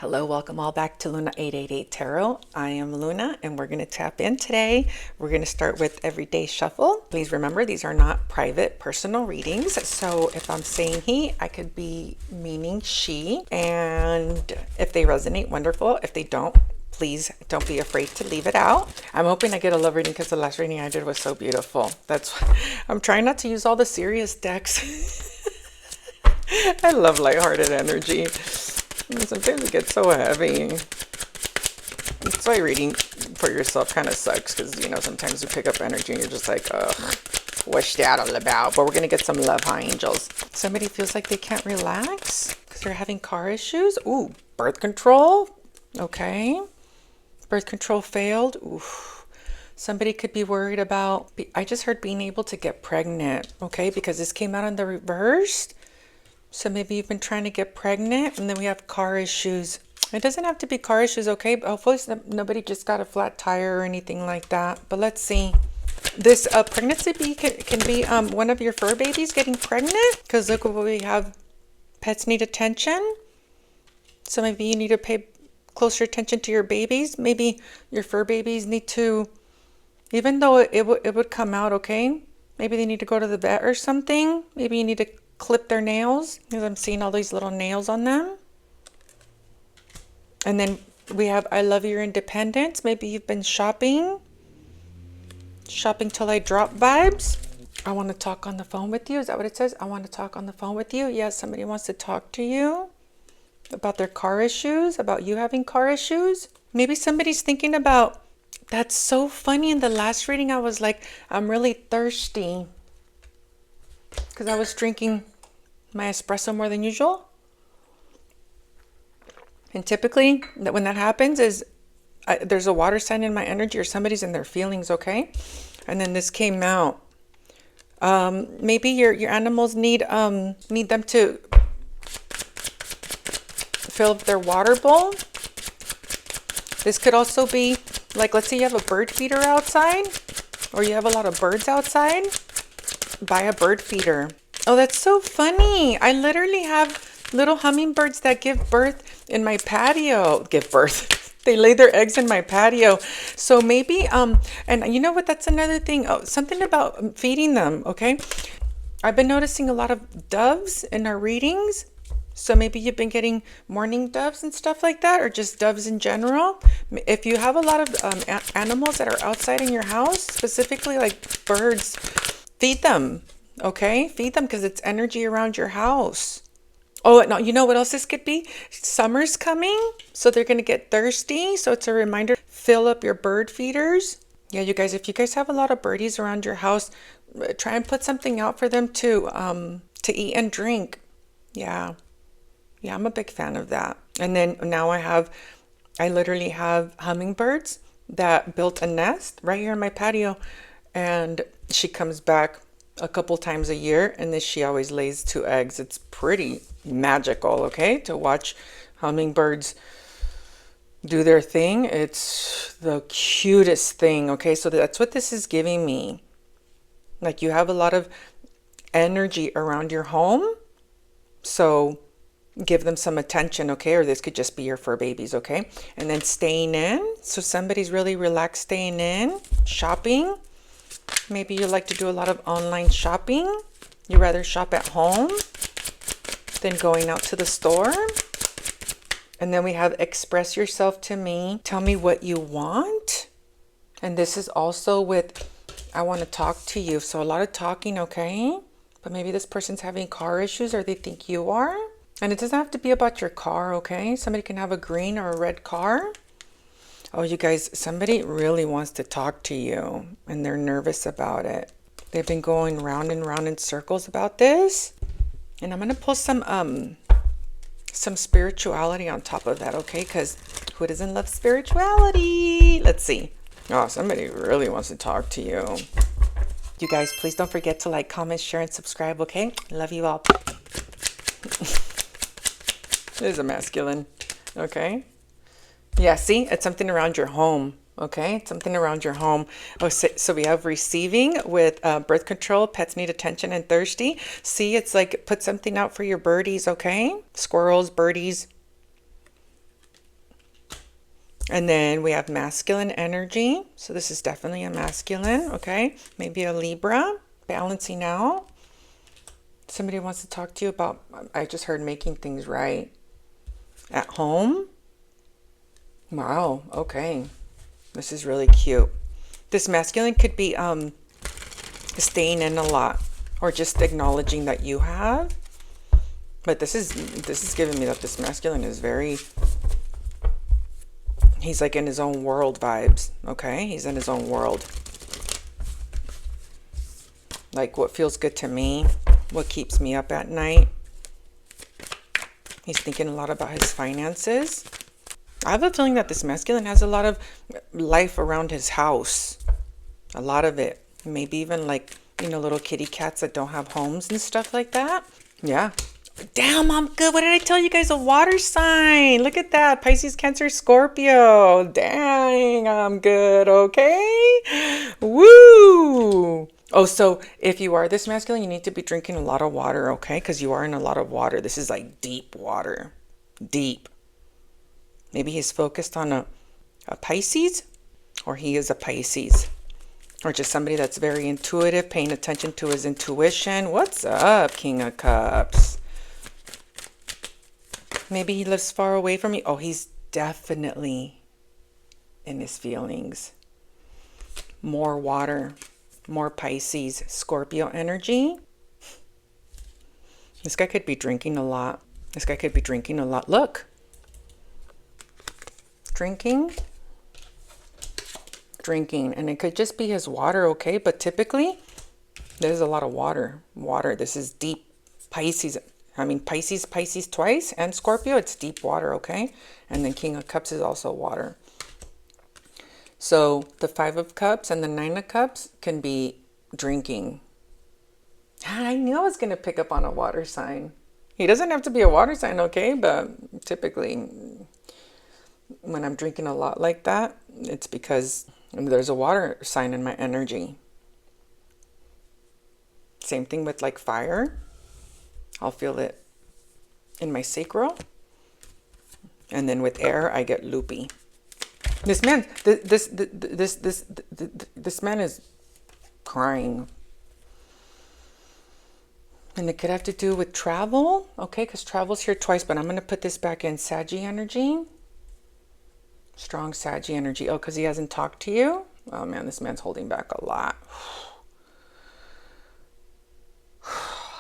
Hello, welcome all back to Luna 888 Tarot. I am Luna and we're going to tap in today. We're going to start with Everyday Shuffle. Please remember these are not private personal readings. So if I'm saying he, I could be meaning she. And if they resonate, wonderful. If they don't, please don't be afraid to leave it out. I'm hoping I get a love reading because the last reading I did was so beautiful. I'm trying not to use all the serious decks. I love lighthearted energy. Sometimes it gets so heavy. That's why reading for yourself kind of sucks because, sometimes you pick up energy and you're just like, ugh, what's that all about? But we're going to get some love, high angels. Somebody feels like they can't relax because they're having car issues. Ooh, birth control. Okay. Birth control failed. Ooh. Somebody could be worried about, I just heard being able to get pregnant. Okay, because this came out in the reversed. So maybe you've been trying to get pregnant, and then we have car issues. It doesn't have to be car issues, okay? But hopefully nobody just got a flat tire or anything like that. But let's see. This pregnancy can be one of your fur babies getting pregnant. Because look what we have. Pets need attention. So maybe you need to pay closer attention to your babies. Maybe your fur babies need to, even though it would come out, okay? Maybe they need to go to the vet or something. Maybe you need to clip their nails because I'm seeing all these little nails on them. And then we have I love your independence. Maybe you've been shopping till I drop vibes. I want to talk on the phone with you. Is that what it says? I want to talk on the phone with you. Yes, somebody wants to talk to you about their car issues, about you having car issues. Maybe somebody's thinking about, that's so funny. In the last reading I was like, I'm really thirsty because I was drinking my espresso more than usual. And typically when that happens is there's a water sign in my energy or somebody's in their feelings, okay? And then this came out. Maybe your animals need them to fill up their water bowl. This could also be like, let's say you have a bird feeder outside or you have a lot of birds outside. Buy a bird feeder. Oh, that's so funny. I literally have little hummingbirds that give birth in my patio. Give birth. They lay their eggs in my patio. So maybe, and you know what? That's another thing. Oh, something about feeding them, okay? I've been noticing a lot of doves in our readings. So maybe you've been getting morning doves and stuff like that, or just doves in general. If you have a lot of animals that are outside in your house, specifically like birds, feed them. Okay, feed them because it's energy around your house. Oh, no, you know what else this could be? Summer's coming, so they're going to get thirsty. So it's a reminder, fill up your bird feeders. Yeah, you guys, if you guys have a lot of birdies around your house, try and put something out for them to eat and drink. Yeah, I'm a big fan of that. And then now I literally have hummingbirds that built a nest right here in my patio, and she comes back a couple times a year, and then she always lays 2 eggs. It's pretty magical, okay, to watch hummingbirds do their thing. It's the cutest thing, okay? So that's what this is giving me. Like, you have a lot of energy around your home, so give them some attention, okay? Or this could just be your fur babies, okay? And then staying in. So somebody's really relaxed staying in, shopping. Maybe you like to do a lot of online shopping. You rather shop at home than going out to the store. And then we have express yourself to me. Tell me what you want. And this is also with I want to talk to you. So a lot of talking, okay? But maybe this person's having car issues or they think you are. And it doesn't have to be about your car, okay? Somebody can have a green or a red car. Oh, you guys, somebody really wants to talk to you and they're nervous about it. They've been going round and round in circles about this. And I'm going to pull some spirituality on top of that, okay? Because who doesn't love spirituality? Let's see. Oh, somebody really wants to talk to you. You guys, please don't forget to like, comment, share, and subscribe, okay? Love you all. It is a masculine, okay? Yeah, see, it's something around your home, okay? It's something around your home. Oh, so we have receiving with birth control, pets need attention, and thirsty. See, it's like put something out for your birdies, okay? Squirrels, birdies. And then we have masculine energy. So this is definitely a masculine, okay? Maybe a Libra, balancing out. Somebody wants to talk to you about, I just heard making things right. At home? Wow, okay. This is really cute. This masculine could be staying in a lot or just acknowledging that you have. But this is giving me that this masculine is very, he's like in his own world vibes, okay? He's in his own world. Like what feels good to me, what keeps me up at night. He's thinking a lot about his finances. I have a feeling that this masculine has a lot of life around his house. A lot of it. Maybe even like, you know, little kitty cats that don't have homes and stuff like that. Yeah. Damn, I'm good. What did I tell you guys? A water sign. Look at that. Pisces, Cancer, Scorpio. Dang, I'm good. Okay. Woo. Oh, so if you are this masculine, you need to be drinking a lot of water, okay? Because you are in a lot of water. This is like deep water. Deep. Maybe he's focused on a Pisces, or he is a Pisces. Or just somebody that's very intuitive, paying attention to his intuition. What's up, King of Cups? Maybe he lives far away from you. Oh, he's definitely in his feelings. More water, more Pisces, Scorpio energy. This guy could be drinking a lot. This guy could be drinking a lot. Look. Drinking. And it could just be his water, okay? But typically, there's a lot of water. This is deep Pisces. I mean, Pisces twice, and Scorpio, it's deep water, okay? And then King of Cups is also water. So the 5 of Cups and the 9 of Cups can be drinking. I knew I was going to pick up on a water sign. He doesn't have to be a water sign, okay? But typically, when I'm drinking a lot like that, it's because there's a water sign in my energy. Same thing with like fire. I'll feel it in my sacral. And then with air, I get loopy. This man, this man is crying. And it could have to do with travel, okay? Because travel's here twice, but I'm going to put this back in Saggy energy. Strong Saggy energy. Oh, because he hasn't talked to you? Oh, man, this man's holding back a lot.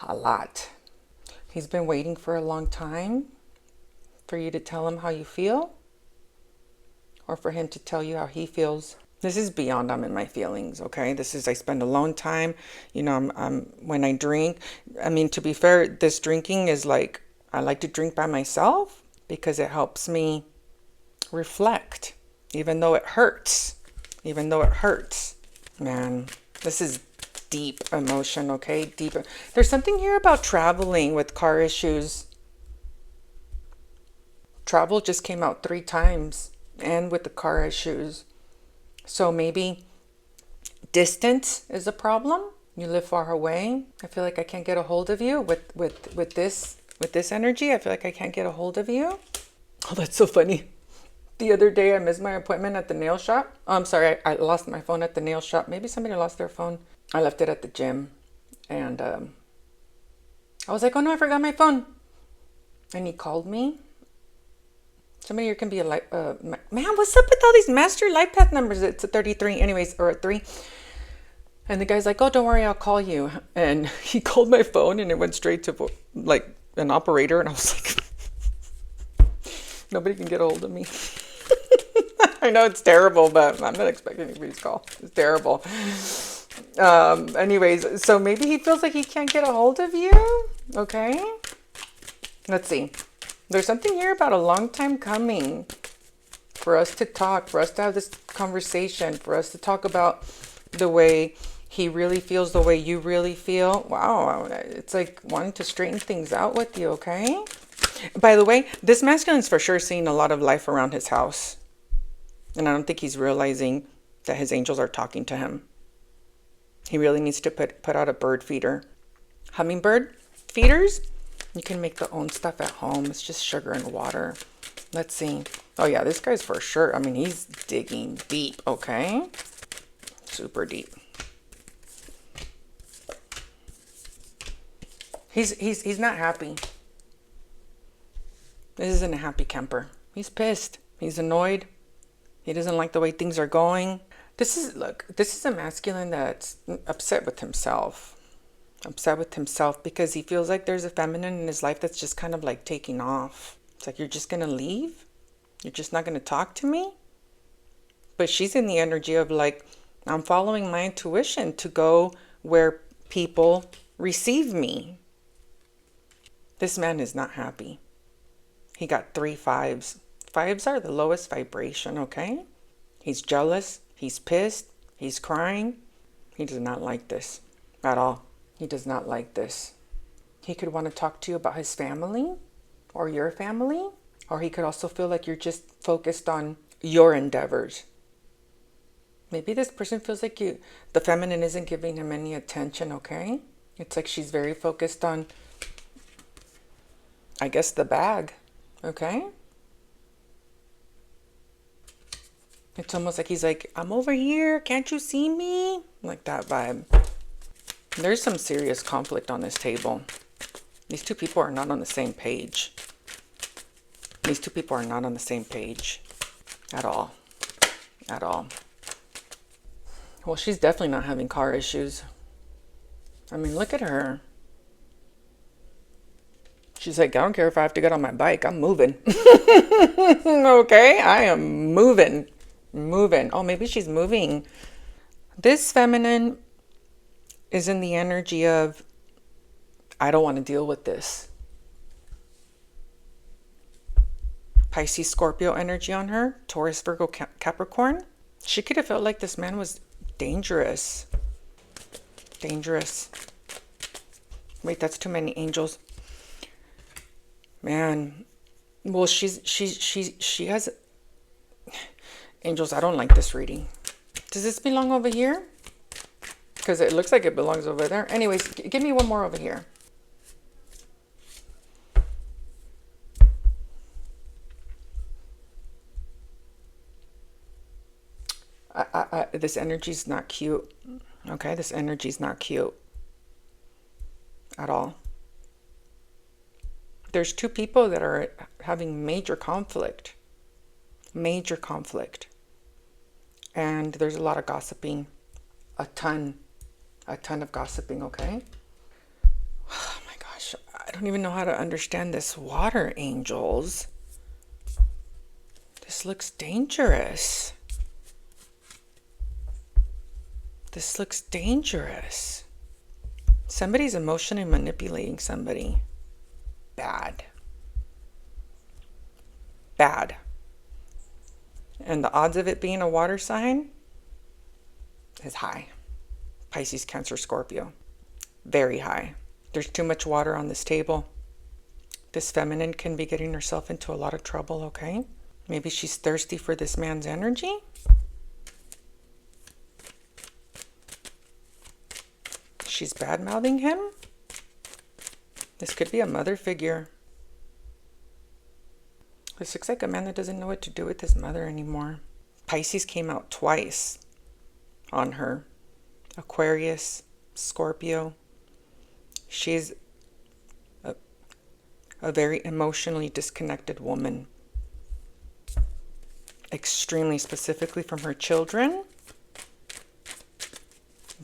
A lot. He's been waiting for a long time for you to tell him how you feel, or for him to tell you how he feels. This is beyond I'm in my feelings, okay? This is I spend alone time. You know, I'm when I drink. I mean, to be fair, this drinking is like, I like to drink by myself because it helps me reflect, even though it hurts. Man, this is deep emotion, okay? Deep. There's something here about traveling with car issues. Travel just came out 3 times, and with the car issues. So maybe distance is a problem. You live far away. I feel like I can't get a hold of you with this energy. I feel like I can't get a hold of you. Oh, that's so funny. The other day I missed my appointment at the nail shop. Oh, I'm sorry, I lost my phone at the nail shop. Maybe somebody lost their phone. I left it at the gym, and I was like, oh no, I forgot my phone. And he called me. Somebody here can be a life, man, what's up with all these master life path numbers? It's a 33 anyways, or a 3. And the guy's like, oh, don't worry, I'll call you. And he called my phone and it went straight to like an operator. And I was like, nobody can get a hold of me. I know it's terrible, but I'm not expecting anybody's call. It's terrible. Anyways, so maybe he feels like he can't get a hold of you. Okay. Let's see. There's something here about a long time coming for us to talk, for us to have this conversation, for us to talk about the way he really feels, the way you really feel. Wow. It's like wanting to straighten things out with you. Okay. By the way, this masculine's for sure seeing a lot of life around his house. And I don't think he's realizing that his angels are talking to him. He really needs to put out a bird feeder. Hummingbird feeders, you can make the own stuff at home. It's just sugar and water. Let's see. Oh yeah, this guy's for sure. I mean, he's digging deep, okay? Super deep. He's not happy. This isn't a happy camper. He's pissed. He's annoyed. He doesn't like the way things are going. This is a masculine that's upset with himself. Upset with himself because he feels like there's a feminine in his life that's just kind of like taking off. It's like, you're just going to leave? You're just not going to talk to me? But she's in the energy of like, I'm following my intuition to go where people receive me. This man is not happy. He got 3 5s. 5s are the lowest vibration, okay? He's jealous. He's pissed. He's crying. He does not like this at all. He does not like this. He could want to talk to you about his family or your family, or he could also feel like you're just focused on your endeavors. Maybe this person feels like the feminine isn't giving him any attention, okay? It's like she's very focused on, I guess, the bag, okay? It's almost like he's like, I'm over here, can't you see me? Like that vibe. There's some serious conflict on this table. These two people are not on the same page. These two people are not on the same page at all. At all. Well, she's definitely not having car issues. I mean, look at her. She's like, I don't care if I have to get on my bike. I'm moving. Okay, I am moving. Moving. Oh, maybe she's moving. This feminine is in the energy of, I don't want to deal with this. Pisces, Scorpio energy on her. Taurus, Virgo, Capricorn. She could have felt like this man was dangerous. Dangerous. Wait, that's too many angels. Man. Well, she has angels. I don't like this reading. Does this belong over here? Because it looks like it belongs over there. Anyways, give me one more over here. This energy's not cute. Okay, this energy's not cute at all. There's two people that are having major conflict. Major conflict. And there's a lot of gossiping. A ton of gossiping, okay? Oh my gosh, I don't even know how to understand this water, angels. This looks dangerous. This looks dangerous. Somebody's emotionally manipulating somebody. Bad. Bad. And the odds of it being a water sign is high. Pisces, Cancer, Scorpio. Very high. There's too much water on this table. This feminine can be getting herself into a lot of trouble, okay? Maybe she's thirsty for this man's energy. She's bad-mouthing him. This could be a mother figure. This looks like a man that doesn't know what to do with his mother anymore. Pisces came out twice on her. Aquarius, Scorpio. She's a very emotionally disconnected woman. Extremely specifically from her children.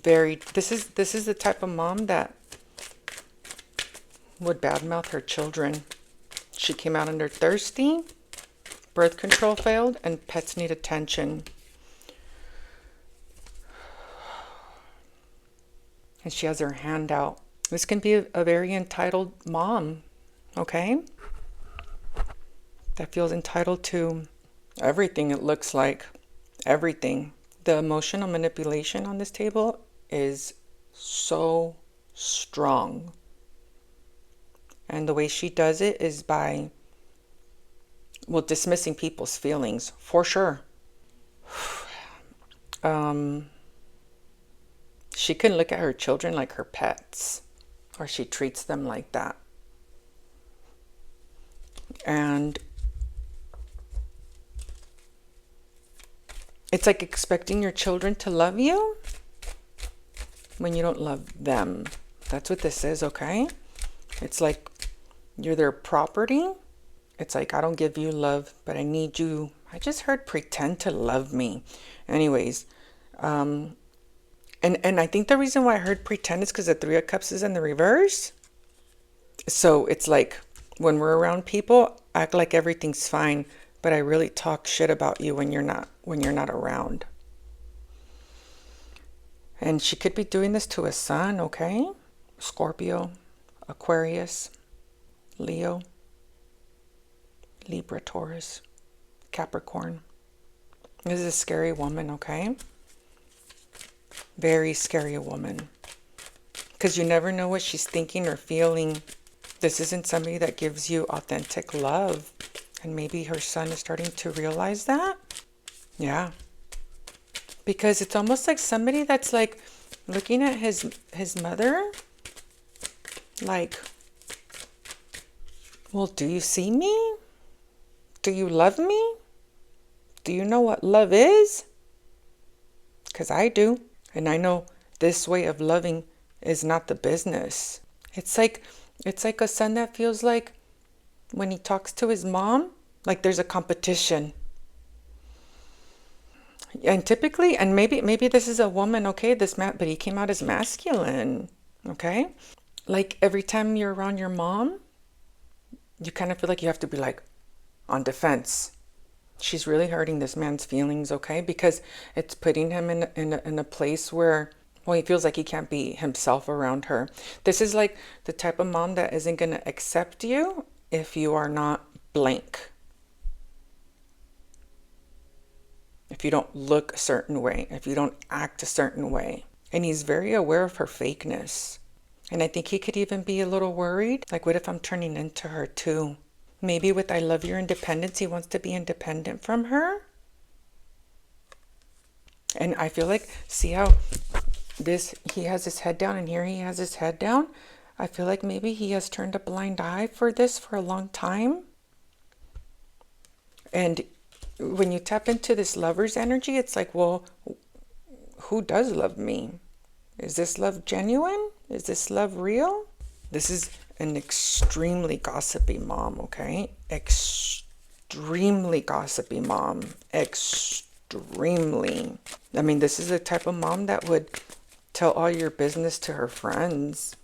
This is the type of mom that would badmouth her children. She came out under thirsty, birth control failed, and pets need attention. And she has her hand out. This can be a very entitled mom, okay? That feels entitled to everything, it looks like. Everything. The emotional manipulation on this table is so strong. And the way she does it is by, well, dismissing people's feelings, for sure. She can look at her children like her pets, or she treats them like that. And It's like expecting your children to love you when you don't love them. That's what this is, okay? It's like you're their property. It's like, I don't give you love, but I need you. I just heard pretend to love me. Anyways, and I think the reason why I heard pretend is because the Three of Cups is in the reverse. So it's like when we're around people, act like everything's fine, but I really talk shit about you when you're not around. And she could be doing this to a sun, okay? Scorpio, Aquarius, Leo, Libra, Taurus, Capricorn. This is a scary woman, okay? Very scary woman. Because you never know what she's thinking or feeling. This isn't somebody that gives you authentic love. And maybe her son is starting to realize that. Yeah. Because it's almost like somebody that's like looking at his mother. Like, well, do you see me? Do you love me? Do you know what love is? Because I do. And I know this way of loving is not the business. It's like a son that feels like when he talks to his mom, like there's a competition. And typically, and maybe this is a woman, okay, this man, but he came out as masculine, okay? Like every time you're around your mom, you kind of feel like you have to be like on defense. She's really hurting this man's feelings, okay? Because it's putting him in a place where, well, he feels like he can't be himself around her. This is like the type of mom that isn't going to accept you if you are not blank. If you don't look a certain way, if you don't act a certain way. And he's very aware of her fakeness. And I think he could even be a little worried. Like, what if I'm turning into her too? Maybe with I love your independence, he wants to be independent from her. And I feel like, see how he has his head down and here he has his head down? I feel like maybe he has turned a blind eye for this for a long time. And when you tap into this lover's energy, it's like, well, who does love me? Is this love genuine? Is this love real? This is an extremely gossipy mom, okay? Extremely gossipy mom. Extremely. I mean, this is the type of mom that would tell all your business to her friends.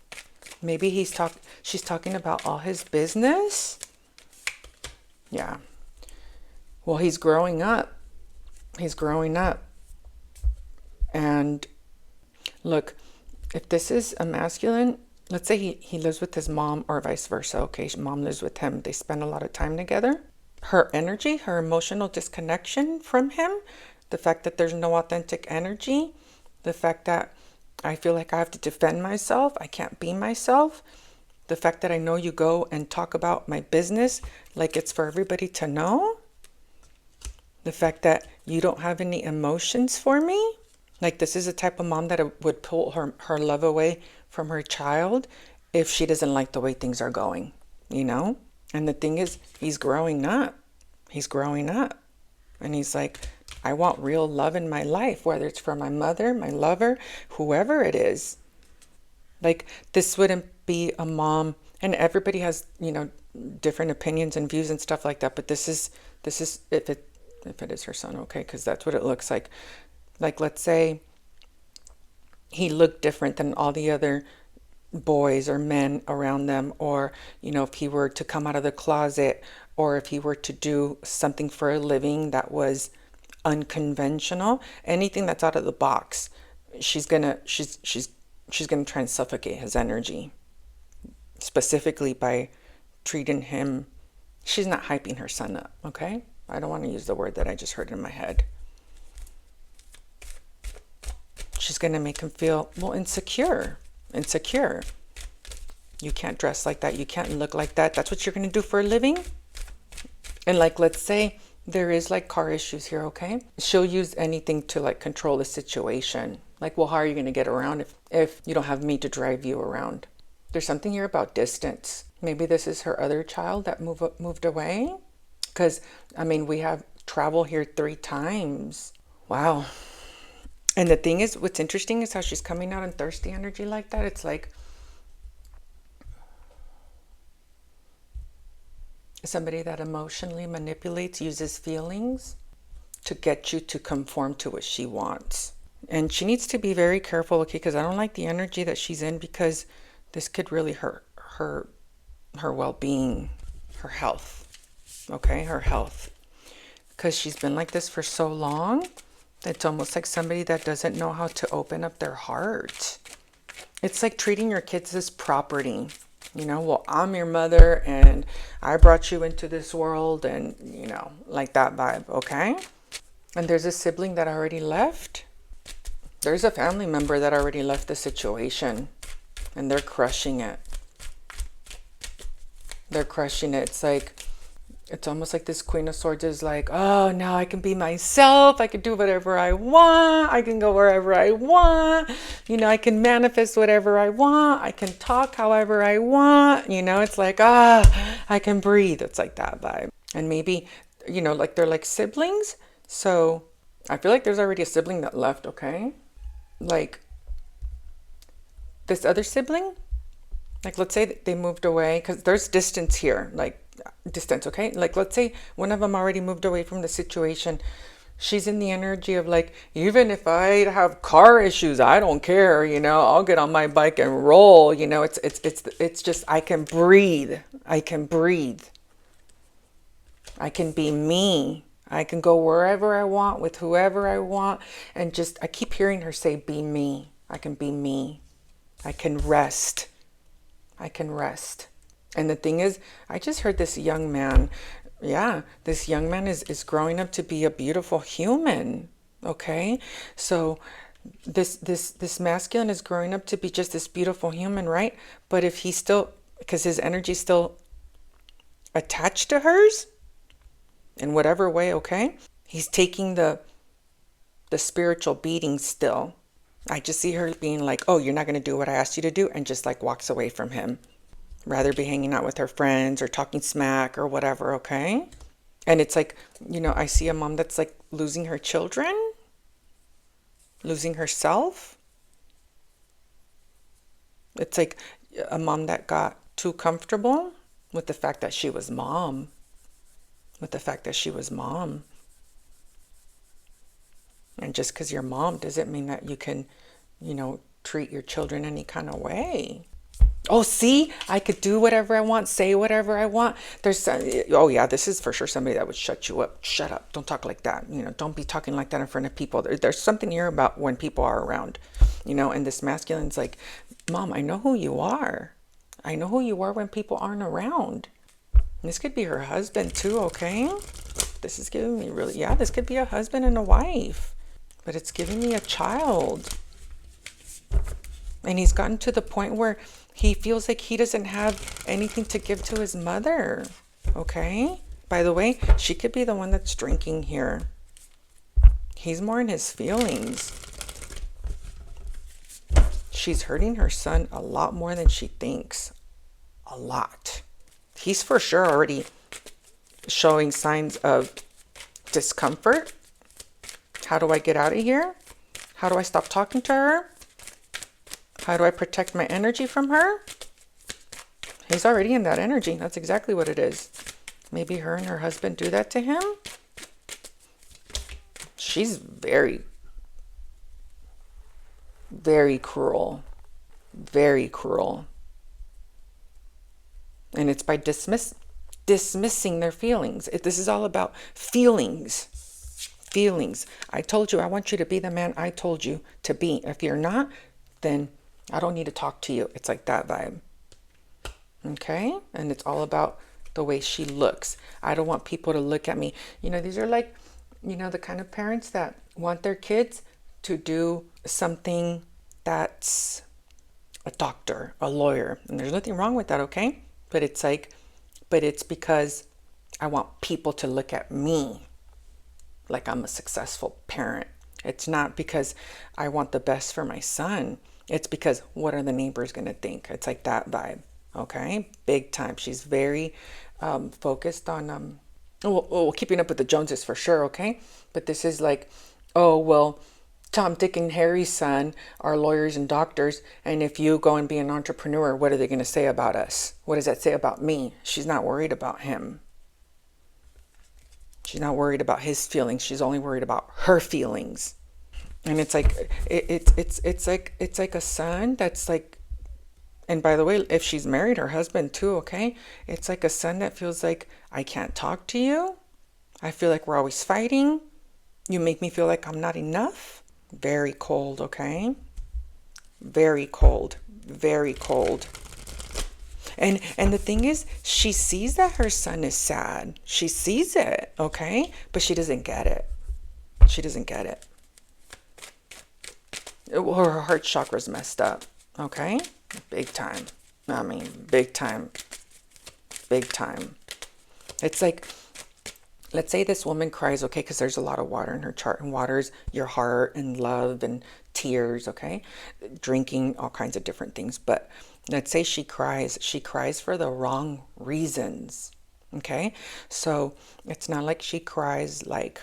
Maybe she's talking about all his business. Yeah. Well, he's growing up. He's growing up. And look, if this is a masculine, let's say he lives with his mom or vice versa. Okay, mom lives with him. They spend a lot of time together. Her energy, her emotional disconnection from him, the fact that there's no authentic energy, the fact that I feel like I have to defend myself, I can't be myself, the fact that I know you go and talk about my business like it's for everybody to know, the fact that you don't have any emotions for me. Like, this is a type of mom that would pull her love away from her child if she doesn't like the way things are going, you know? And the thing is, he's growing up. He's growing up. And he's like, I want real love in my life, whether it's for my mother, my lover, whoever it is. Like, this wouldn't be a mom, and everybody has, different opinions and views and stuff like that. But this is if it is her son, okay? Because that's what it looks like. Like, let's say he looked different than all the other boys or men around them, or, if he were to come out of the closet, or if he were to do something for a living that was unconventional, anything that's out of the box, she's gonna try and suffocate his energy, specifically by treating him. She's not hyping her son up, okay? I don't want to use the word that I just heard in my head. She's going to make him feel, insecure. You can't dress like that. You can't look like that. That's what you're going to do for a living? And like, let's say there is like car issues here, okay? She'll use anything to like control the situation. Like, well, how are you going to get around if you don't have me to drive you around? There's something here about distance. Maybe this is her other child that moved away. Because, we have travel here 3 times. Wow. And the thing is, what's interesting is how she's coming out in thirsty energy like that. It's like somebody that emotionally manipulates, uses feelings to get you to conform to what she wants. And she needs to be very careful, okay, because I don't like the energy that she's in, because this could really hurt her well-being, her health, okay, her health. Because she's been like this for so long, it's almost like somebody that doesn't know how to open up their heart. It's like treating your kids as property. You know, well, I'm your mother and I brought you into this world, and, you know, like that vibe, okay? And there's a sibling that already left. There's a family member that already left the situation, and they're crushing it. They're crushing it. It's almost like this Queen of Swords is like, oh, now I can be myself. I can do whatever I want. I can go wherever I want. You know, I can manifest whatever I want. I can talk however I want. You know, it's like, I can breathe. It's like that vibe. And maybe, you know, like they're like siblings. So I feel like there's already a sibling that left, okay? Like this other sibling, like let's say they moved away, because there's distance here, like distance, okay? Like let's say one of them already moved away from the situation. She's in the energy of like, even if I have car issues, I don't care, you know, I'll get on my bike and roll, you know. It's just, I can breathe. I can breathe. I can be me. I can go wherever I want with whoever I want, and just, I keep hearing her say, be me. I can be me. I can rest. I can rest. And the thing is, I just heard this young man, this young man is growing up to be a beautiful human, okay? So this masculine is growing up to be just this beautiful human, right? But if he's still, because his energy's still attached to hers, in whatever way, okay? He's taking the spiritual beating still. I just see her being like, oh, you're not going to do what I asked you to do, and just like walks away from him. Rather be hanging out with her friends or talking smack or whatever, okay? And it's like, you know, I see a mom that's like losing her children, losing herself. It's like a mom that got too comfortable with the fact that she was mom. And just because you're mom doesn't mean that you can, you know, treat your children any kind of way. Oh, see, I could do whatever I want, say whatever I want. Oh yeah, this is for sure somebody that would shut you up. Shut up. Don't talk like that. You know, don't be talking like that in front of people. There's something here about when people are around, you know, and this masculine's like, Mom, I know who you are. I know who you are when people aren't around. And this could be her husband too, okay? This is giving me this could be a husband and a wife. But it's giving me a child. And he's gotten to the point where he feels like he doesn't have anything to give to his mother. Okay? By the way, she could be the one that's drinking here. He's more in his feelings. She's hurting her son a lot more than she thinks. A lot. He's for sure already showing signs of discomfort. How do I get out of here? How do I stop talking to her? How do I protect my energy from her? He's already in that energy. That's exactly what it is. Maybe her and her husband do that to him. She's very, very cruel. Very cruel. And it's by dismissing their feelings. This is all about feelings. Feelings. I told you I want you to be the man I told you to be. If you're not, then I don't need to talk to you. It's like that vibe. Okay? And it's all about the way she looks. I don't want people to look at me. You know, these are like, you know, the kind of parents that want their kids to do something that's a doctor, a lawyer. And there's nothing wrong with that, okay? But it's like, but it's because I want people to look at me like I'm a successful parent. It's not because I want the best for my son. It's because what are the neighbors going to think? It's like that vibe. Okay. Big time. She's very focused on, keeping up with the Joneses for sure. Okay. But this is like Oh, well, Tom, Dick, and Harry's son are lawyers and doctors, and if you go and be an entrepreneur, what are they going to say about us? What does that say about me? She's not worried about him. She's not worried about his feelings. She's only worried about her feelings. And it's like it's like a son that's like, and by the way, if she's married, her husband too, okay? It's like a son that feels like, I can't talk to you. I feel like we're always fighting. You make me feel like I'm not enough. Very cold, okay? Very cold. Very cold. And the thing is, she sees that her son is sad. She sees it, okay? But she doesn't get it. She doesn't get it. Her heart chakra's messed up, okay? Big time. I mean, big time. Big time. It's like, let's say this woman cries, okay, because there's a lot of water in her chart, and water's your heart and love and tears, okay? Drinking, all kinds of different things. But let's say she cries for the wrong reasons, okay? So it's not like she cries like,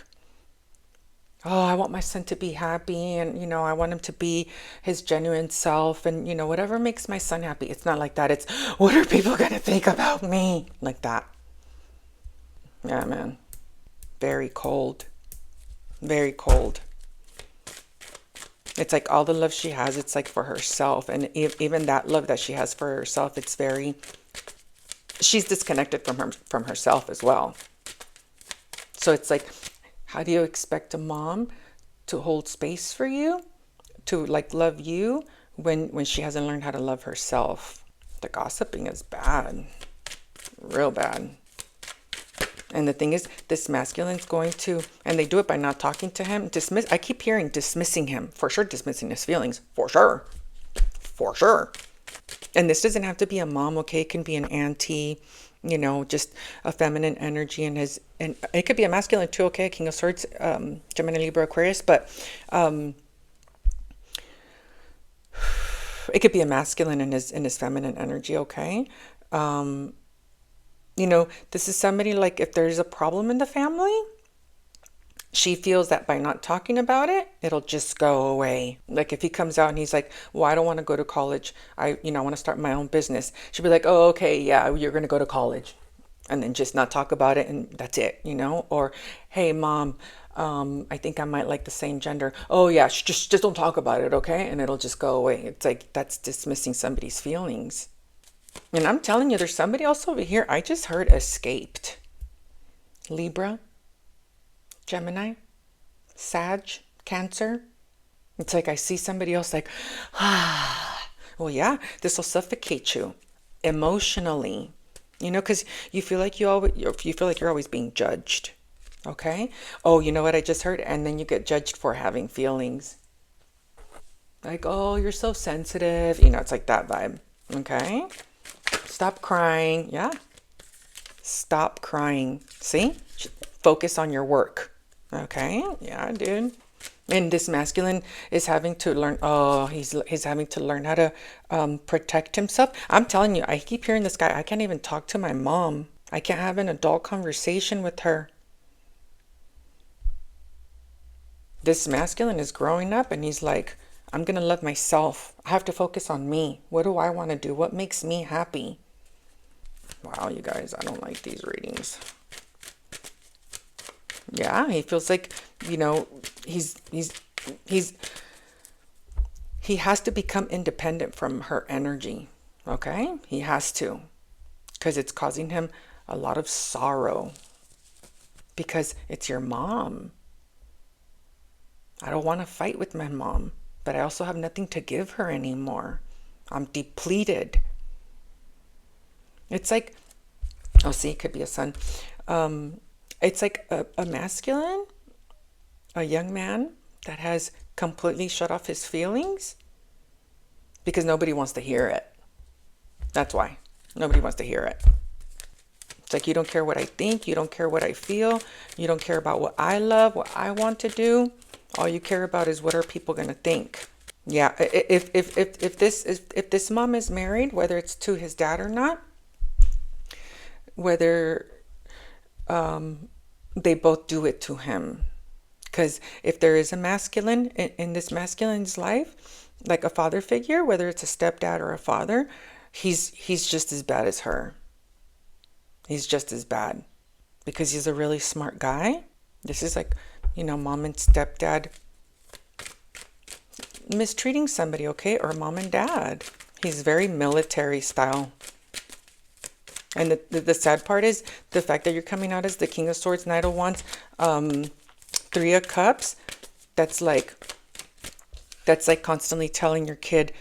oh, I want my son to be happy, and, I want him to be his genuine self, and, whatever makes my son happy. It's not like that. It's, what are people going to think about me? Like that. Yeah, man. Very cold. Very cold. It's like all the love she has, it's like for herself. And even that love that she has for herself, it's very, she's disconnected from herself as well. So it's like, how do you expect a mom to hold space for you, to like love you when she hasn't learned how to love herself? The gossiping is bad. Real bad. And the thing is, this masculine's going to, and they do it by not talking to him, I keep hearing dismissing him, for sure, dismissing his feelings, for sure, for sure. And this doesn't have to be a mom, okay? It can be an auntie, just a feminine energy, and it could be a masculine too, okay? King of Swords, Gemini, Libra, Aquarius, but it could be a masculine in his feminine energy, okay? This is somebody like, if there's a problem in the family, she feels that by not talking about it, it'll just go away. Like if he comes out and he's like, well, I don't want to go to college. I want to start my own business. She'll be like, oh, okay, yeah, you're going to go to college. And then just not talk about it, and that's it, Or, hey, mom, I think I might like the same gender. Oh, yeah, just don't talk about it, okay? And it'll just go away. It's like, that's dismissing somebody's feelings. And I'm telling you, there's somebody else over here. I just heard escaped. Libra, Gemini, Sag, Cancer. It's like I see somebody else like, well, yeah, this will suffocate you emotionally, because you feel like you're always being judged. Okay. Oh, you know what I just heard? And then you get judged for having feelings. Like, oh, you're so sensitive. It's like that vibe. Okay. Stop crying. Yeah. Stop crying. See? Focus on your work. Okay. Yeah, dude. And this masculine is having to learn. Oh, he's having to learn how to protect himself. I'm telling you, I keep hearing this guy. I can't even talk to my mom. I can't have an adult conversation with her. This masculine is growing up, and he's like, I'm going to love myself. I have to focus on me. What do I want to do? What makes me happy? Wow, you guys, I don't like these readings. Yeah, he feels like, he has to become independent from her energy. Okay? He has to. Because it's causing him a lot of sorrow. Because it's your mom. I don't want to fight with my mom, but I also have nothing to give her anymore. I'm depleted. It's like, oh, see, it could be a son. It's like a masculine, a young man that has completely shut off his feelings because nobody wants to hear it. That's why. Nobody wants to hear it. It's like, you don't care what I think. You don't care what I feel. You don't care about what I love, what I want to do. All you care about is what are people going to think. Yeah, if this mom is married, whether it's to his dad or not, whether they both do it to him, Because if there is a masculine in this masculine's life, like a father figure, whether it's a stepdad or a father, he's just as bad as her. He's just as bad because he's a really smart guy. This is like, mom and stepdad mistreating somebody, okay? Or mom and dad. He's very military style. And the sad part is the fact that you're coming out as the King of Swords, Knight of Wands, Three of Cups. That's like constantly telling your kid,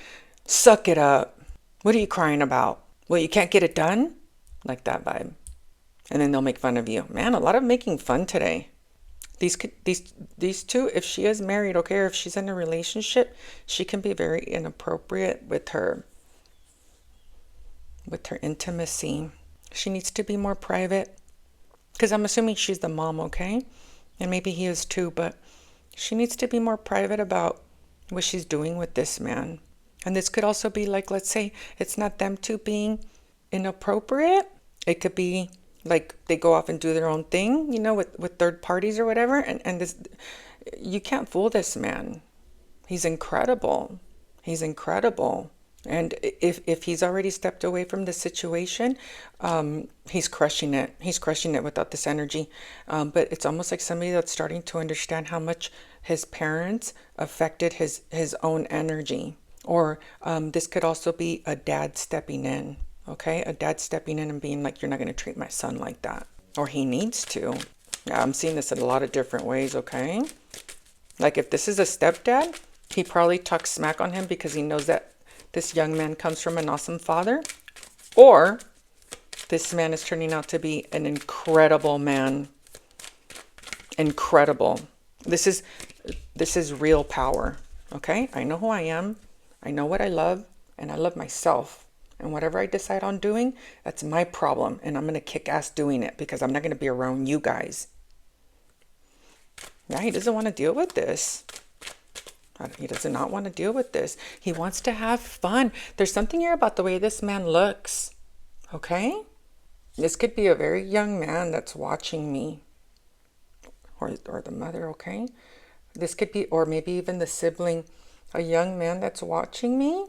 suck it up. What are you crying about? Well, you can't get it done? Like that vibe. And then they'll make fun of you. Man, a lot of making fun today. These two, if she is married, okay, or if she's in a relationship, she can be very inappropriate with her intimacy. She needs to be more private. Because I'm assuming she's the mom, okay? And maybe he is too, but she needs to be more private about what she's doing with this man. And this could also be like, let's say it's not them two being inappropriate. It could be like they go off and do their own thing, with third parties or whatever. And this, you can't fool this man. He's incredible. He's incredible. And if he's already stepped away from the situation, he's crushing it. He's crushing it without this energy. But it's almost like somebody that's starting to understand how much his parents affected his own energy. Or this could also be a dad stepping in. Okay, a dad stepping in and being like, you're not going to treat my son like that. Or he needs to. Yeah, I'm seeing this in a lot of different ways, okay? Like if this is a stepdad, he probably talks smack on him because he knows that this young man comes from an awesome father. Or this man is turning out to be an incredible man. Incredible. This is real power, okay? I know who I am. I know what I love, and I love myself. And whatever I decide on doing, that's my problem. And I'm going to kick ass doing it because I'm not going to be around you guys. Yeah, he doesn't want to deal with this. He does not want to deal with this. He wants to have fun. There's something here about the way this man looks. Okay? This could be a very young man that's watching me. Or the mother, okay? This could be, or maybe even the sibling. A young man that's watching me,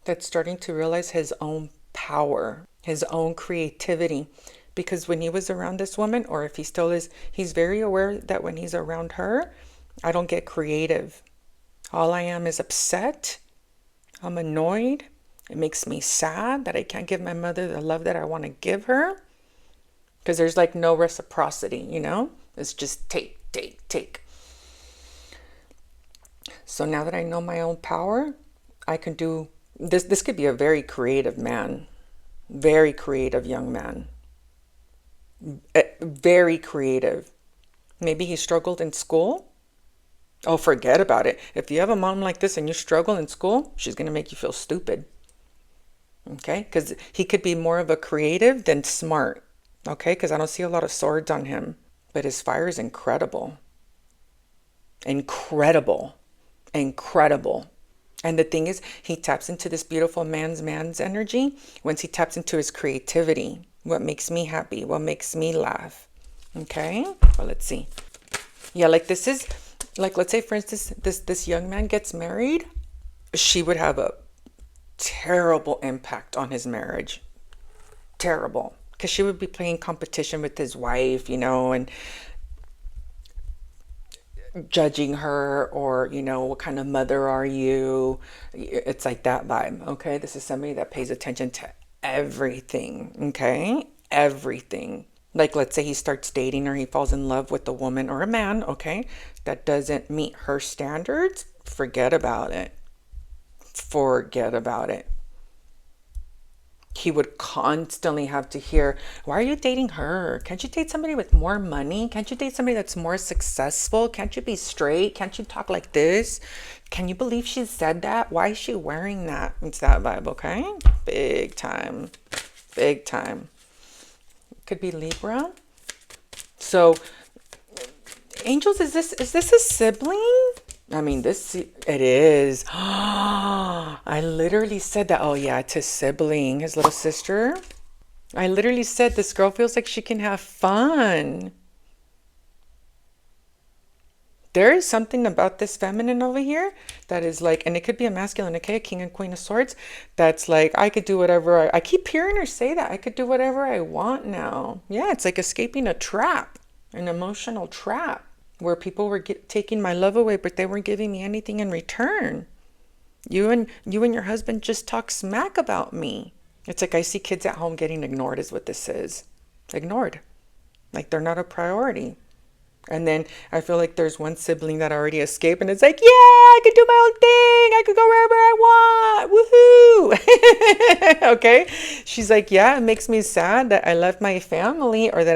that's starting to realize his own power, his own creativity. Because when he was around this woman, or if he still is, he's very aware that when he's around her, I don't get creative. All I am is upset. I'm annoyed. It makes me sad that I can't give my mother the love that I want to give her. Because there's like no reciprocity, It's just take, take, take. So now that I know my own power, I can do this. This could be a very creative man. Very creative young man. Very creative. Maybe he struggled in school. Oh, forget about it. If you have a mom like this and you struggle in school, she's going to make you feel stupid. Okay? Because he could be more of a creative than smart. Okay? Because I don't see a lot of swords on him. But his fire is incredible. Incredible. Incredible. And the thing is, he taps into this beautiful man's energy once he taps into his creativity. What makes me happy? What makes me laugh? Okay? Well, let's see. Yeah, like this is... Like, let's say, for instance, this young man gets married. She would have a terrible impact on his marriage. Terrible. Because she would be playing competition with his wife, and judging her, or, what kind of mother are you? It's like that vibe, okay? This is somebody that pays attention to everything, okay? Everything. Like, let's say he starts dating or he falls in love with a woman or a man, okay, that doesn't meet her standards. Forget about it. Forget about it. He would constantly have to hear, why are you dating her? Can't you date somebody with more money? Can't you date somebody that's more successful? Can't you be straight? Can't you talk like this? Can you believe she said that? Why is she wearing that? It's that vibe, okay? Big time. Big time. Could be Libra. So, angels, is this a sibling? I mean, it is. I literally said that. Oh yeah, it's his sibling, his little sister. I literally said this girl feels like she can have fun. There is something about this feminine over here that is like, and it could be a masculine, okay, a king and queen of swords, that's like, I could do whatever. I keep hearing her say that. I could do whatever I want now. Yeah, it's like escaping a trap, an emotional trap, where people were taking my love away, but they weren't giving me anything in return. You and your husband just talk smack about me. It's like I see kids at home getting ignored is what this is. Ignored. Like they're not a priority. And then I feel like there's one sibling that already escaped and it's like, yeah, I can do my own thing. I could go wherever I want. Woohoo. Okay. She's like, yeah, it makes me sad that I left my family, or that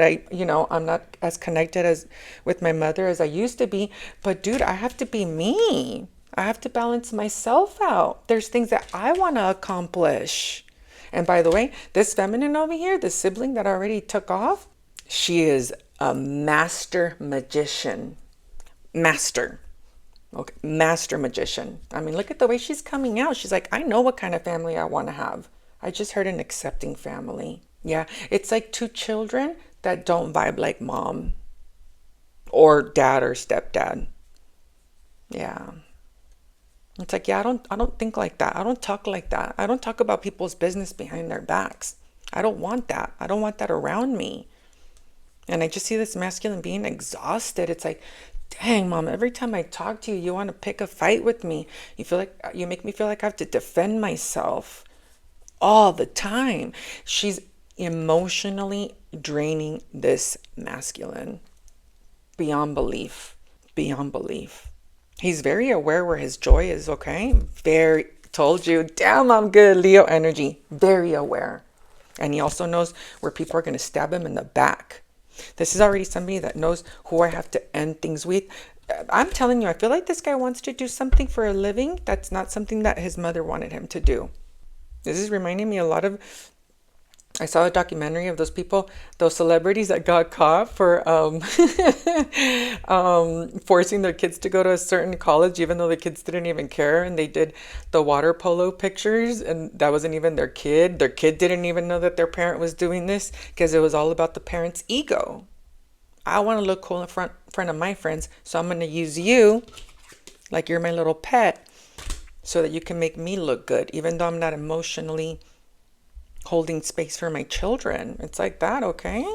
I'm not as connected as with my mother as I used to be. But dude, I have to be me. I have to balance myself out. There's things that I want to accomplish. And by the way, this feminine over here, the sibling that already took off, she is a master magician. Master. Okay, master magician. I mean, look at the way she's coming out. She's like, I know what kind of family I want to have. I just heard an accepting family. Yeah, it's like two children that don't vibe like mom or dad or stepdad. Yeah. It's like, yeah, I don't think like that. I don't talk like that. I don't talk about people's business behind their backs. I don't want that. I don't want that around me. And I just see this masculine being exhausted. It's like, dang, mom, every time I talk to you, you want to pick a fight with me. You make me feel like I have to defend myself all the time. She's emotionally draining this masculine beyond belief. Beyond belief. He's very aware where his joy is, okay? Very, told you, damn, I'm good, Leo energy. Very aware. And he also knows where people are going to stab him in the back. This is already somebody that knows who I have to end things with. I'm telling you, I feel like this guy wants to do something for a living. That's not something that his mother wanted him to do. This is reminding me a lot of, I saw a documentary of those people, those celebrities that got caught for forcing their kids to go to a certain college, even though the kids didn't even care. And they did the water polo pictures, and that wasn't even their kid. Their kid didn't even know that their parent was doing this, because it was all about the parent's ego. I want to look cool in front of my friends, so I'm going to use you like you're my little pet so that you can make me look good, even though I'm not emotionally holding space for my children. It's like that, okay?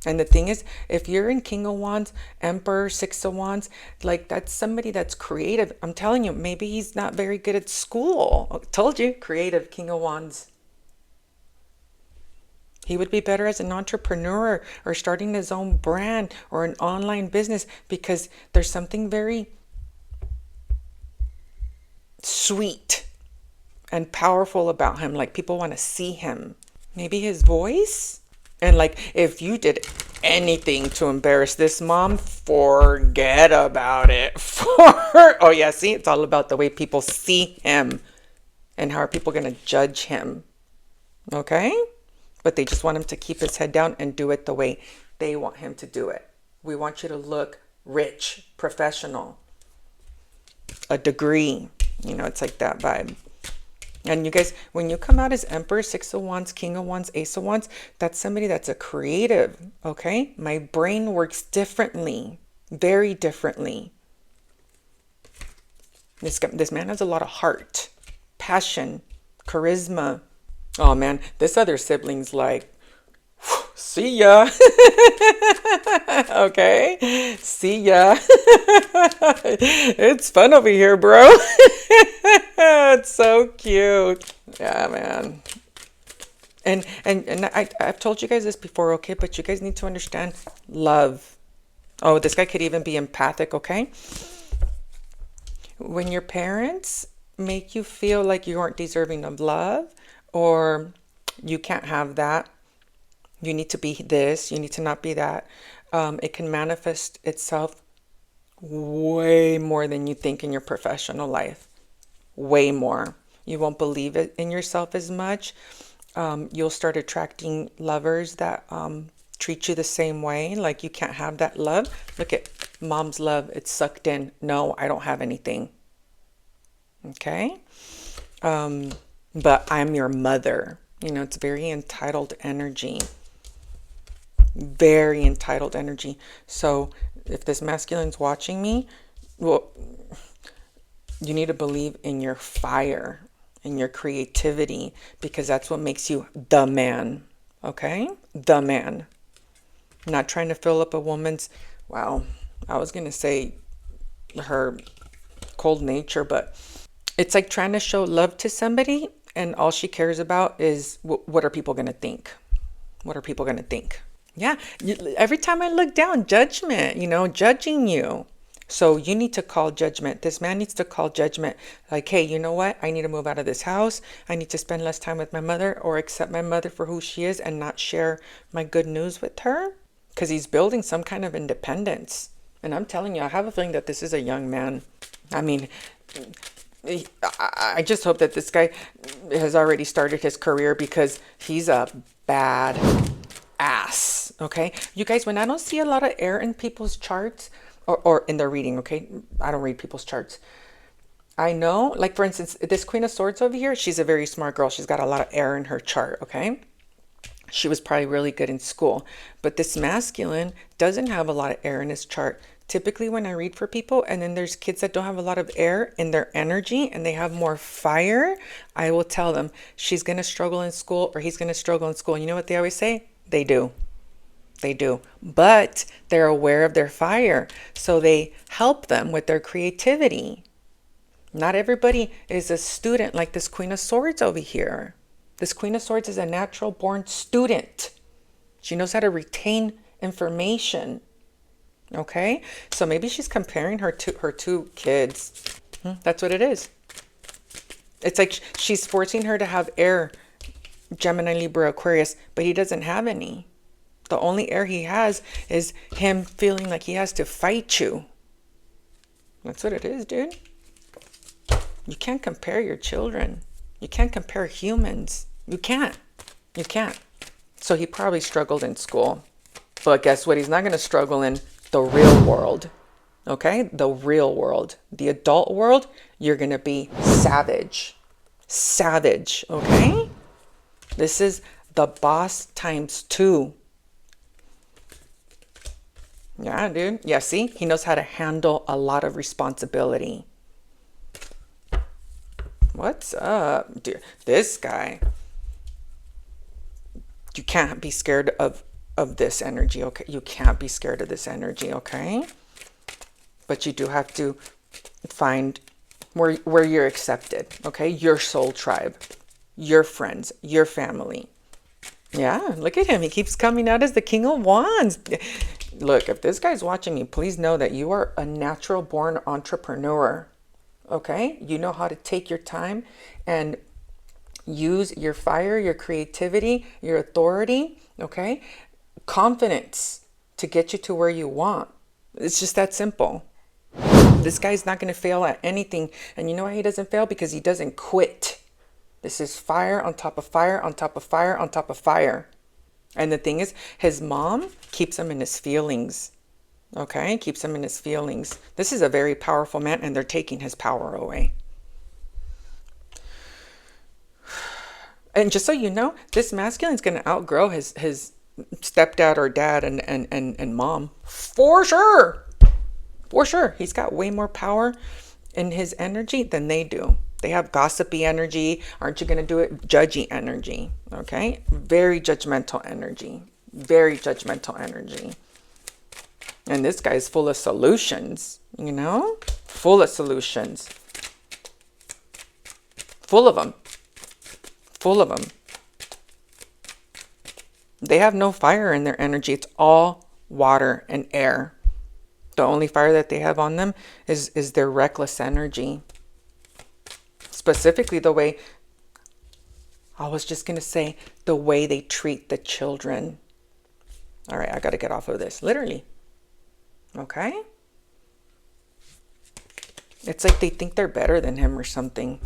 And the thing is, if you're in King of Wands, Emperor, Six of Wands, like that's somebody that's creative. I'm telling you, maybe he's not very good at school. I told you, creative, King of Wands. He would be better as an entrepreneur or starting his own brand or an online business, because there's something very sweet and powerful about him. Like people want to see him. Maybe his voice. And like, if you did anything to embarrass this mom, forget about it. Oh yeah, see, it's all about the way people see him and how are people going to judge him. Okay? But they just want him to keep his head down and do it the way they want him to do it. We want you to look rich, professional, a degree. It's like that vibe. And you guys, when you come out as Emperor, Six of Wands, King of Wands, Ace of Wands, that's somebody that's a creative, okay? My brain works differently, very differently. This man has a lot of heart, passion, charisma. Oh man, this other sibling's like, see ya. Okay, see ya. It's fun over here, bro. It's so cute. Yeah, man. And I've told you guys this before, okay? But you guys need to understand love. Oh, this guy could even be empathic, okay? When your parents make you feel like you aren't deserving of love, or you can't have that, you need to be this, you need to not be that, it can manifest itself way more than you think in your professional life. Way more. You won't believe it in yourself as much. You'll start attracting lovers that treat you the same way. Like you can't have that love. Look at mom's love. It's sucked in. No, I don't have anything. Okay? But I'm your mother. It's very entitled energy. Very entitled energy. So if this masculine's watching me, well, you need to believe in your fire, in your creativity, because that's what makes you the man. Okay? The man. Not trying to fill up a woman's, well, I was going to say her cold nature, but it's like trying to show love to somebody and all she cares about is what are people going to think? What are people going to think? Yeah. Every time I look down, judgment, judging you. So you need to call judgment. This man needs to call judgment. Like, hey, you know what? I need to move out of this house. I need to spend less time with my mother or accept my mother for who she is and not share my good news with her. Because he's building some kind of independence. And I'm telling you, I have a feeling that this is a young man. I mean, I just hope that this guy has already started his career because he's a bad ass. Okay? You guys, when I don't see a lot of air in people's charts or in their reading, okay? I don't read people's charts. I know, like for instance, this Queen of Swords over here, she's a very smart girl. She's got a lot of air in her chart, okay? She was probably really good in school. But this masculine doesn't have a lot of air in his chart. Typically when I read for people and then there's kids that don't have a lot of air in their energy and they have more fire, I will tell them she's going to struggle in school or he's going to struggle in school. And you know what they always say? They do. They do. But they're aware of their fire. So they help them with their creativity. Not everybody is a student like this Queen of Swords over here. This Queen of Swords is a natural born student. She knows how to retain information. Okay? So maybe she's comparing her two kids. That's what it is. It's like she's forcing her to have air, Gemini, Libra, Aquarius, but he doesn't have any. The only air he has is him feeling like he has to fight you. That's what it is, dude. You can't compare your children. You can't compare humans. You can't. You can't. So he probably struggled in school. But guess what? He's not going to struggle in the real world. Okay? The real world. The adult world, you're going to be savage. Savage. Okay? This is the boss times 2. Yeah, dude. Yeah, see? He knows how to handle a lot of responsibility. What's up, dude? This guy. You can't be scared of this energy, okay? You can't be scared of this energy, okay? But you do have to find where you're accepted, okay? Your soul tribe, your friends, your family. Yeah, look at him. He keeps coming out as the King of Wands. Look, if this guy's watching me, please know that you are a natural born entrepreneur. Okay? You know how to take your time and use your fire, your creativity, your authority, okay? Confidence to get you to where you want. It's just that simple. This guy's not going to fail at anything. And you know why he doesn't fail? Because he doesn't quit. This is fire on top of fire on top of fire on top of fire. And the thing is, his mom keeps him in his feelings. Okay, keeps him in his feelings. This is a very powerful man and they're taking his power away. And just so you know, this masculine is going to outgrow his stepdad or dad and mom. For sure. For sure. He's got way more power in his energy than they do. They have gossipy energy. Aren't you going to do it? Judgy energy. Okay. Very judgmental energy. Very judgmental energy. And this guy's full of solutions, you know? Full of solutions. Full of them. Full of them. They have no fire in their energy. It's all water and air. The only fire that they have on them is their reckless energy. Specifically the way, I was just going to say, the way they treat the children. All right, I got to get off of this. Literally. Okay? It's like they think they're better than him or something.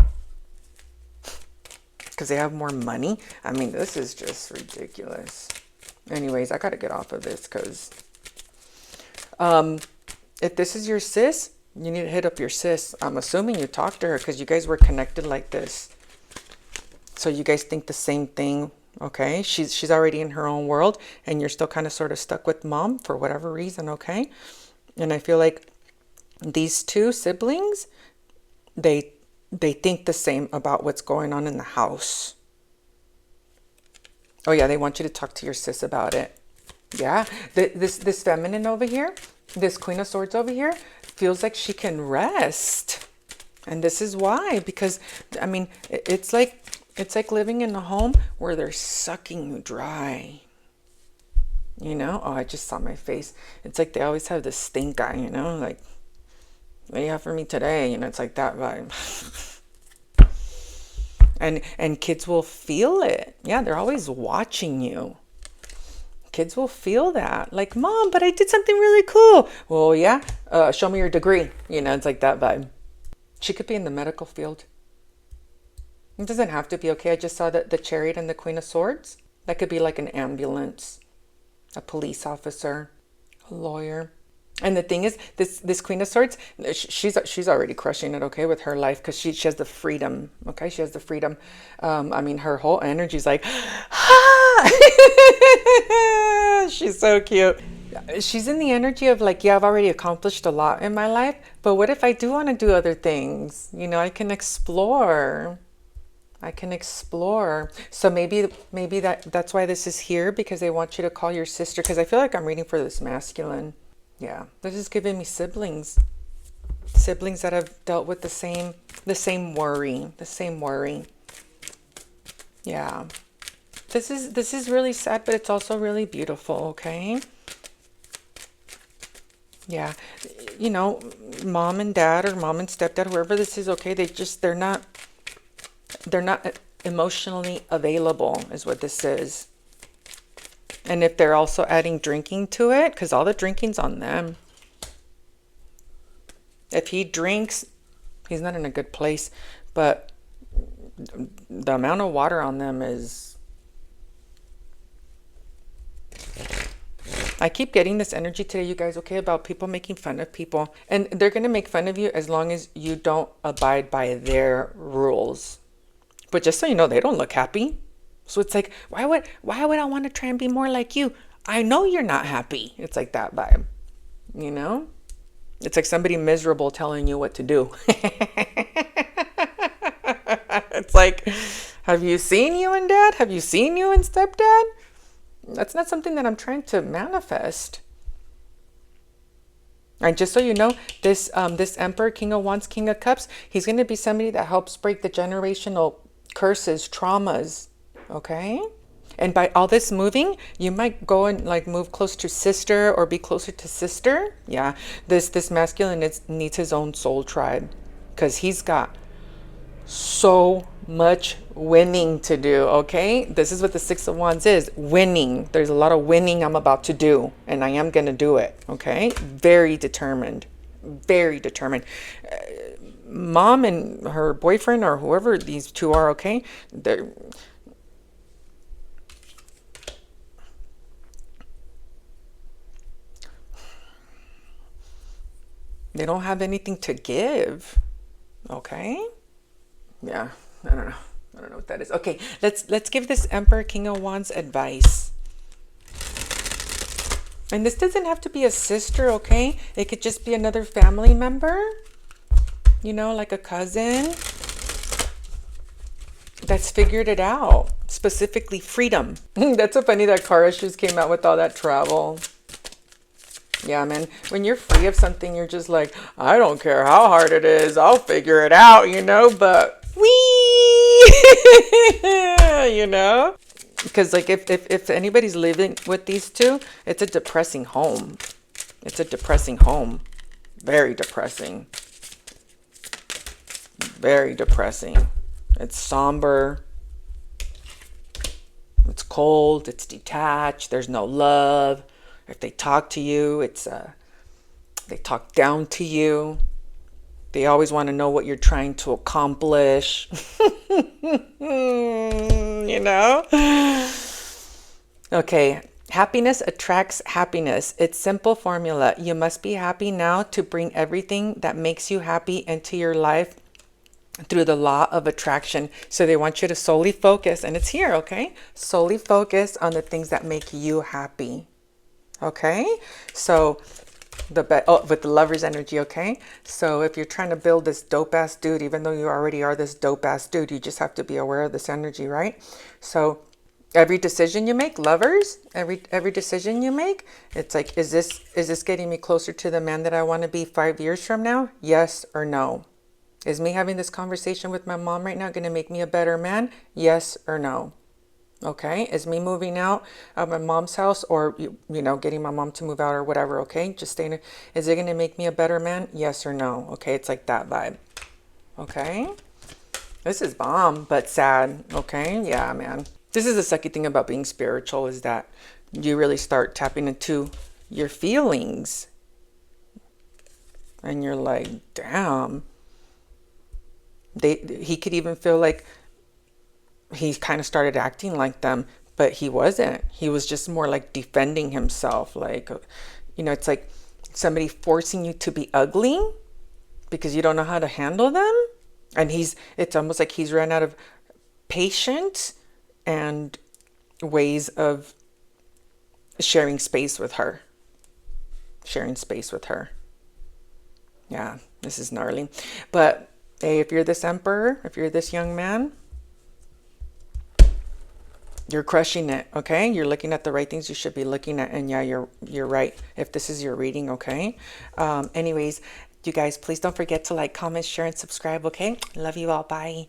Because they have more money. I mean, this is just ridiculous. Anyways, I got to get off of this because if this is your sis, you need to hit up your sis. I'm assuming you talked to her because you guys were connected like this. So you guys think the same thing. Okay, she's already in her own world, and you're still kind of sort of stuck with mom for whatever reason. Okay, and I feel like these two siblings, they think the same about what's going on in the house. Oh yeah, they want you to talk to your sis about it. Yeah, this feminine over here, this Queen of Swords over here, feels like she can rest. And this is why, because I mean, it's like living in a home where they're sucking you dry. You know? Oh, I just saw my face. It's like they always have this stink eye, you know? Like, what do you have for me today? You know, it's like that vibe. And kids will feel it. Yeah, they're always watching you. Kids will feel that. Like, Mom, but I did something really cool. Well, yeah, show me your degree. You know, it's like that vibe. She could be in the medical field. It doesn't have to be, okay? I just saw that the Chariot and the Queen of Swords. That could be like an ambulance, a police officer, a lawyer. And the thing is, this Queen of Swords, she's already crushing it, okay, with her life, because she has the freedom, okay? She has the freedom. I mean, her whole energy is like, ah! She's so cute. She's in the energy of like, yeah, I've already accomplished a lot in my life, but what if I do want to do other things? You know, I can explore. I can explore. So maybe that's why this is here, because they want you to call your sister, because I feel like I'm reading for this masculine. Yeah, this is giving me siblings. Siblings that have dealt with the same worry. Yeah. This is really sad, but it's also really beautiful, okay? Yeah. You know, mom and dad, or mom and stepdad, whoever this is, okay, they're not emotionally available is what this is. And if they're also adding drinking to it, because all the drinking's on them. If he drinks, he's not in a good place. But the amount of water on them is... I keep getting this energy today, you guys, okay, about people making fun of people. And they're going to make fun of you as long as you don't abide by their rules. But just so you know, they don't look happy. So it's like, why would I want to try and be more like you? I know you're not happy. It's like that vibe, you know? It's like somebody miserable telling you what to do. It's like, have you seen you and dad? Have you seen you and stepdad? That's not something that I'm trying to manifest. And just so you know, this Emperor, King of Wands, King of Cups, he's going to be somebody that helps break the generational curses, traumas. Okay, and by all this moving, you might go and like move close to sister, or be closer to sister. Yeah, this masculine needs his own soul tribe, because he's got so much winning to do. Okay, this is what the Six of Wands is, winning. There's a lot of winning I'm about to do, and I am going to do it. Okay, very determined, very determined. Mom and her boyfriend, or whoever these two are, okay, they don't have anything to give. Okay? Yeah, I don't know. I don't know what that is. Okay, let's give this Emperor, King of Wands advice. And this doesn't have to be a sister, okay? It could just be another family member. You know, like a cousin that's figured it out. Specifically, freedom. That's so funny that car issues came out with all that travel. Yeah, man, when you're free of something, you're just like, I don't care how hard it is, I'll figure it out, you know, but you know, because like if anybody's living with these two, it's a depressing home. It's a depressing home. Very depressing. Very depressing. It's somber. It's cold. It's detached. There's no love. If they talk to you, it's they talk down to you. They always want to know what you're trying to accomplish. You know? Okay. Happiness attracts happiness. It's simple formula. You must be happy now to bring everything that makes you happy into your life through the law of attraction. So they want you to solely focus, and it's here, okay? Solely focus on the things that make you happy. Okay? So with the Lover's energy, okay? So if you're trying to build this dope ass dude, even though you already are this dope ass dude, you just have to be aware of this energy, right? So every decision you make, lovers, every decision you make, it's like, is this getting me closer to the man that I want to be 5 years from now? Yes or no? Is me having this conversation with my mom right now going to make me a better man? Yes or no? Okay. Is me moving out of my mom's house, or, you know, getting my mom to move out or whatever. Okay. Just staying. Is it going to make me a better man? Yes or no? Okay. It's like that vibe. Okay. This is bomb, but sad. Okay. Yeah, man. This is the sucky thing about being spiritual, is that you really start tapping into your feelings. And you're like, damn. He could even feel like he kind of started acting like them, but he wasn't. He was just more like defending himself. Like, you know, it's like somebody forcing you to be ugly because you don't know how to handle them. And it's almost like he's run out of patience and ways of sharing space with her. Yeah, this is gnarly. But hey, if you're this emperor, if you're this young man, you're crushing it, okay? You're looking at the right things you should be looking at. And yeah, you're right if this is your reading, okay? Anyways, you guys, please don't forget to like, comment, share, and subscribe, okay? Love you all. Bye.